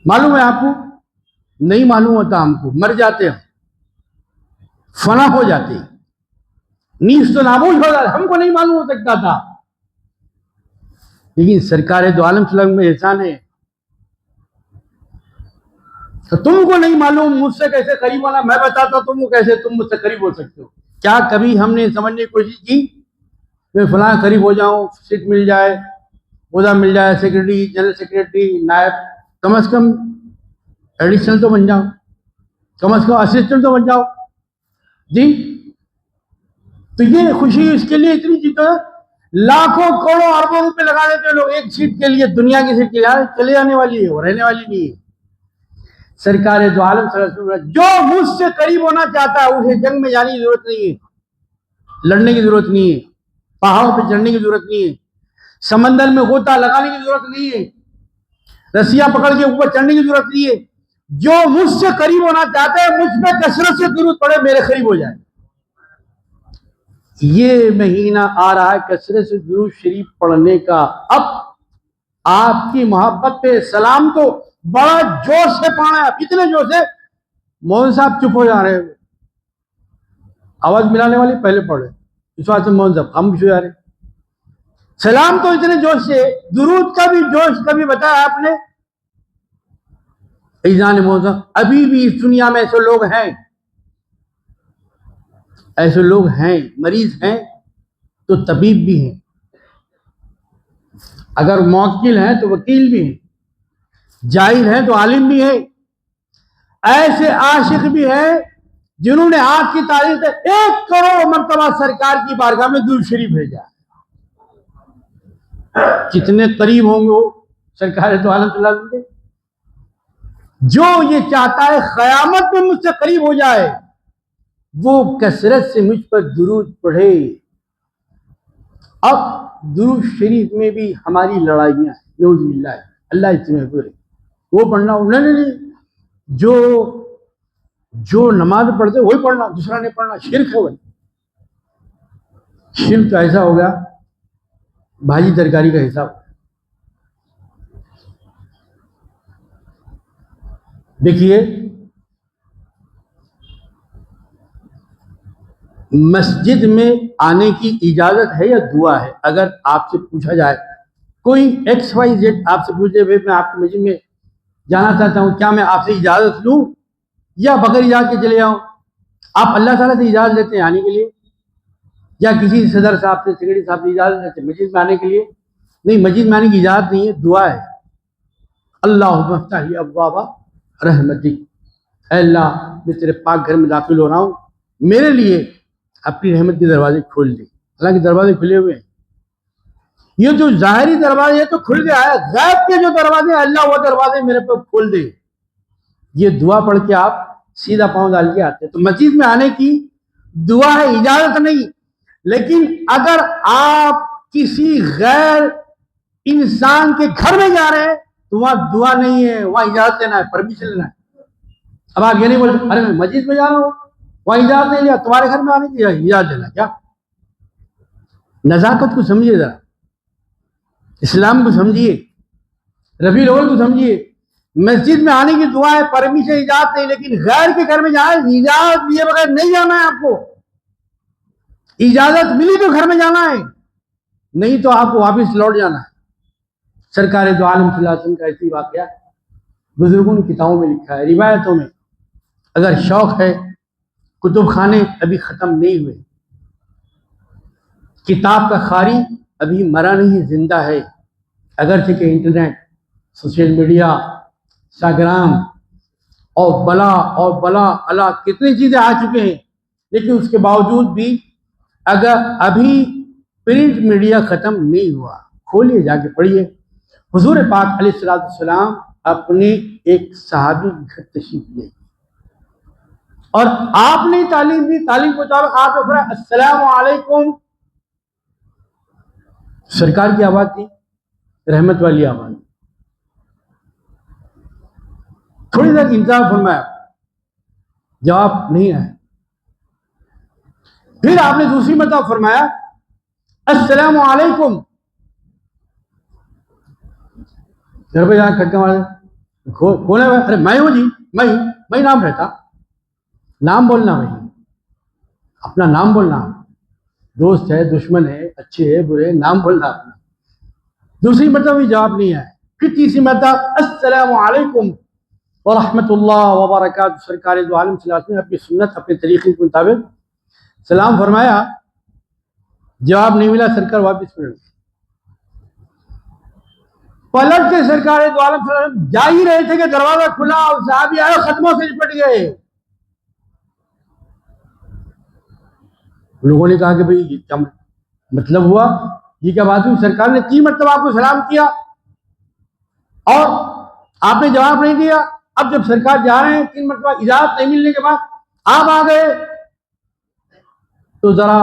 معلوم ہے آپ کو؟ نہیں معلوم ہوتا، ہم کو مر جاتے ہیں، فنا ہو جاتے، نیز تو نابود ہو جاتے، ہم کو نہیں معلوم ہو سکتا تھا، لیکن سرکار دو عالم صلی اللہ علیہ وسلم میں احسان ہے۔ تو تم کو نہیں معلوم مجھ سے کیسے قریب ہونا، میں بتاتا تم کو کیسے تم مجھ سے قریب ہو سکتے ہو۔ کیا کبھی ہم نے سمجھنے کی کوشش کی میں فلاں قریب ہو جاؤں، سیٹ مل جائے، عہدہ مل جائے، سیکرٹری، جنرل سیکرٹری، نائب، کم از کم ایڈیشنل تو بن جاؤ، کم از کم اسسٹنٹ تو بن جاؤ جی؟ تو یہ خوشی اس کے لیے اتنی چیز، لاکھوں کروڑوں اربوں روپے لگا دیتے ہیں لوگ ایک سیٹ کے لیے، دنیا کی سیٹ کے لیے، چلے جانے والی ہے وہ، رہنے والی نہیں ہے۔ سرکار دو عالم صلی اللہ علیہ وسلم جو مجھ سے قریب ہونا چاہتا ہے اسے جنگ میں جانے کی ضرورت نہیں ہے، لڑنے کی ضرورت نہیں ہے، پہاڑوں پہ چڑھنے کی ضرورت نہیں ہے، سمندر میں غوطہ لگانے کی ضرورت نہیں ہے، رسیاں پکڑ کے اوپر چڑھنے کی ضرورت نہیں ہے۔ جو مجھ سے قریب ہونا چاہتا ہے مجھ پہ کثرت سے درود پڑے، میرے قریب ہو جائے۔ یہ مہینہ آ رہا ہے کثرت سے درود شریف پڑھنے کا۔ اب آپ کی محبت پہ سلام تو بڑا جوش سے پڑھنا ہے، اتنے جوش سے مولوی صاحب چپ ہو جا رہے ہیں، آواز ملانے والی پہلے پڑھ رہے، اس واسطے مولوی صاحب خاموش ہو جا رہے۔ سلام تو اتنے جوش سے، درود کا بھی جوش کبھی بتایا آپ نے؟ ایزان مولوی صاحب، ابھی بھی اس دنیا میں ایسے لوگ ہیں، ایسے لوگ ہیں، مریض ہیں تو طبیب بھی ہیں، اگر موکل ہیں تو وکیل بھی ہیں، جاہل ہیں تو عالم بھی ہیں، ایسے عاشق بھی ہیں جنہوں نے آج کی تاریخ میں 1 کروڑ مرتبہ سرکار کی بارگاہ میں درود شریف بھیجا۔ کتنے قریب ہوں گے وہ سرکار دو عالم صلی اللہ علیہ وسلم؟ جو یہ چاہتا ہے قیامت میں مجھ سے قریب ہو جائے وہ کثرت سے مجھ پر درود پڑھے۔ اب درود شریف میں بھی ہماری لڑائیاں ہیں، نعوذ باللہ، اللہ اس میں پورے وہ پڑھنا، نہیں، جو نماز پڑھتے وہی پڑھنا، دوسرا نہیں پڑھنا، شرک ہے وہ۔ شرک تو ایسا ہو گیا بھاجی ترکاری کا حساب۔ دیکھیے مسجد میں آنے کی اجازت ہے یا دعا ہے؟ اگر آپ سے پوچھا جائے، کوئی ایکس وائی زیڈ آپ سے پوچھے میں آپ کی مسجد میں جانا چاہتا ہوں، کیا میں آپ سے اجازت لوں یا بغیر اجازت کے چلے جاؤں؟ آپ اللہ تعالیٰ سے اجازت لیتے ہیں آنے کے لیے، یا کسی صدر صاحب سے، سیکرٹری صاحب سے اجازت لیتے ہیں مسجد میں آنے کے لیے؟ نہیں، مسجد میں آنے کی اجازت نہیں ہے، دعا ہے۔ اللہم افتح لی ابواب رحمتک، اے اللہ میں تیرے پاک گھر میں داخل ہو رہا ہوں، میرے لیے اپنی رحمت کے دروازے کھول دے۔ اللہ کے دروازے کھلے ہوئے ہیں، یہ جو ظاہری دروازے یہ تو کھل گیا ہے، غیب کے جو دروازے اللہ وہ دروازے میرے پہ کھول دے. یہ دعا پڑھ کے آپ سیدھا پاؤں ڈال کے آتے. تو مسجد میں آنے کی دعا ہے، اجازت نہیں. لیکن اگر آپ کسی غیر انسان کے گھر میں جا رہے ہیں تو وہاں دعا نہیں ہے، وہاں اجازت لینا ہے، پرمیشن لینا ہے. اب آپ یہ نہیں بولتے ارے میں مسجد میں جا رہا ہوں وہاں اجازت نہیں لیا، تمہارے گھر میں آنے کی اجازت لینا کیا؟ نزاکت کو سمجھیے ذرا، اسلام کو سمجھیے، ربیع الاول کو سمجھیے. مسجد میں آنے کی دعا ہے، پرمیشن اجازت نہیں. لیکن غیر کے گھر میں جائیں اجازت لیے بغیر نہیں جانا ہے. آپ کو اجازت ملی تو گھر میں جانا ہے، نہیں تو آپ کو واپس لوٹ جانا ہے. سرکار دو عالم صلی اللہ علیہ وسلم کا ایسی واقعہ بزرگوں نے کتابوں میں لکھا ہے، روایتوں میں. اگر شوق ہے کتب خانے ابھی ختم نہیں ہوئے، کتاب کا خاری ابھی مرا نہیں، زندہ ہے. اگرچہ کہ انٹرنیٹ، سوشل میڈیا، انسٹاگرام اور بلا اللہ کتنی چیزیں آ چکے ہیں، لیکن اس کے باوجود بھی اگر ابھی پرنٹ میڈیا ختم نہیں ہوا، کھولیے جا کے پڑھیے. حضور پاک علیہ السلام اپنے ایک صحابی کے گھر تشریف لے اور آپ نے تعلیم دی. تعلیم کو چاہو آپ نے فرمایا السلام علیکم. سرکار کی آواز تھی، رحمت والی آواز. تھوڑی دیر انتظار فرمایا، جواب نہیں آیا. پھر آپ نے دوسری مرتبہ فرمایا السلام علیکم. گھر پہ جا کے کھٹکا مارے، کون ہے؟ ارے میں ہوں جی، میں نام رہتا. نام بولنا بھائی، اپنا نام بولنا. دوست ہے، دشمن ہے، اچھے ہے، برے، نام بولنا اپنا. دوسری مرتبہ بھی جواب نہیں آیا. پھر تیسری مرتبہ السلام علیکم ورحمۃ اللہ وبرکاتہ. سرکار دو عالم صلی اللہ علیہ وسلم اپنی سنت، اپنے طریقے کے مطابق سلام فرمایا، جواب نہیں ملا. سرکار واپس پلٹ کے سرکار دو عالم صلی اللہ علیہ وسلم جا ہی رہے تھے کہ دروازہ کھلا اور صحابی آئے ختموں سے لپٹ گئے. لوگوں نے کہا کہ بھئی یہ کیا مطلب ہوا، یہ کیا بات ہوئی؟ سرکار نے 3 مرتبہ آپ کو سلام کیا اور آپ نے جواب نہیں دیا. اب جب سرکار جا رہے ہیں 3 مرتبہ اجازت نہیں ملنے کے بعد آپ آ گئے، تو ذرا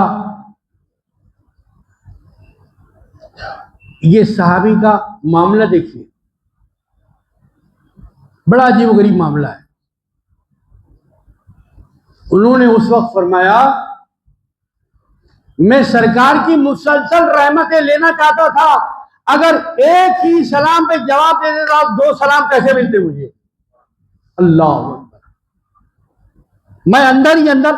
یہ صحابی کا معاملہ دیکھیے، بڑا عجیب و غریب معاملہ ہے. انہوں نے اس وقت فرمایا میں سرکار کی مسلسل رحمتیں لینا چاہتا تھا، اگر ایک ہی سلام پہ جواب دے دیتا 2 سلام کیسے ملتے مجھے؟ اللہ اکبر. میں اندر ہی اندر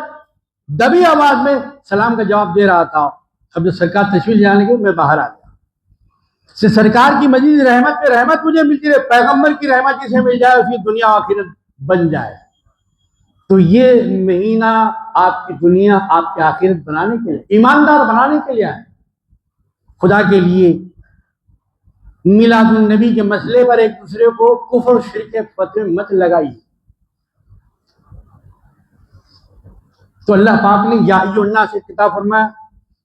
دبی آواز میں سلام کا جواب دے رہا تھا. اب جب سرکار تشریف جانے کے میں باہر آ گیا. سے سرکار کی مزید رحمت پہ رحمت مجھے ملتی رہے، پیغمبر کی رحمت جسے مل جائے اس کی دنیا آخرت بن جائے. تو یہ مہینہ آپ کی دنیا، آپ کی آخرت بنانے کے لیے، ایماندار بنانے کے لیے ہے. خدا کے لیے میلاد النبی کے مسئلے پر ایک دوسرے کو کفر و شرک کے فتوے مت لگائیے. تو اللہ پاک نے یا ایھا الناس سے خطاب فرمایا،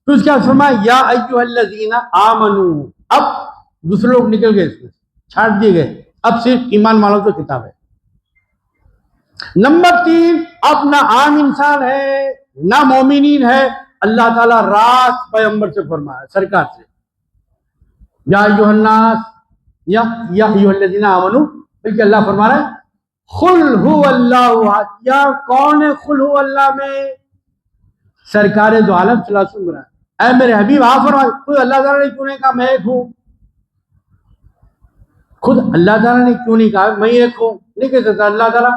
تو اس کیا فرمایا یا ایھا الذین آمنو. اب دوسرے لوگ نکل گئے، اس میں چھاٹ دیے گئے، اب صرف ایمان والوں کو خطاب ہے. نمبر 3، اب نہ عام انسان ہے نہ مومنین ہے، اللہ تعالیٰ راست پیغمبر سے فرمایا، سرکار سے یا ایھا الناس یا ایھا الذین آمنو. بلکہ اللہ فرما رہا ہے قل هو اللہ احد. یا کون ہے قل هو اللہ میں؟ سرکار دو عالم صلی اللہ علیہ وسلم. اے میرے حبیب آپ فرمائے، خود اللہ تعالیٰ نے کیوں نہیں کہا میں ایک ہوں؟ خود اللہ تعالیٰ نے کیوں نہیں کہا میں ایک ہوں؟ نہیں کہہ سکتا اللہ تعالیٰ،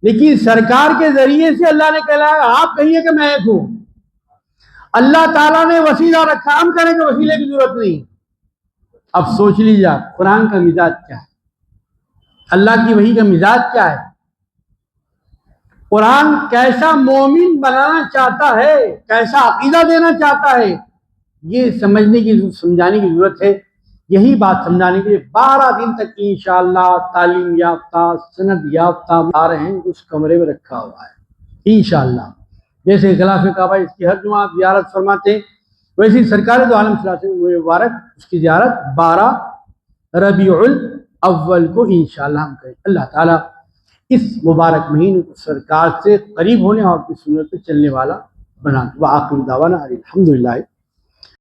لیکن سرکار کے ذریعے سے اللہ نے کہا آپ کہیے کہ میں ایک ہوں. اللہ تعالیٰ نے وسیلہ رکھا، ہم کریں کہ وسیلے کی ضرورت نہیں. اب سوچ لیجیے آپ قرآن کا مزاج کیا ہے، اللہ کی وحی کا مزاج کیا ہے، قرآن کیسا مومن بنانا چاہتا ہے، کیسا عقیدہ دینا چاہتا ہے، یہ سمجھنے کی سمجھانے کی ضرورت ہے. یہی بات سمجھانے کے لیے 12 دن تک انشاءاللہ تعلیم یافتہ سند یافتہ آ رہے ہیں، اس کمرے میں رکھا ہوا ہے انشاءاللہ. جیسے غلاف کعبہ اس کی ہر جمعہ آپ زیارت فرماتے ہیں، ویسے ہی سرکار دو عالم صلی اللہ علیہ وسلم مبارک اس کی زیارت 12 ربیع الاول کو انشاءاللہ ہم کریں. اللہ تعالیٰ اس مبارک مہینے کو سرکار سے قریب ہونے اور کی سنت پہ چلنے والا بنا. وآخر دعوانا الحمدللہ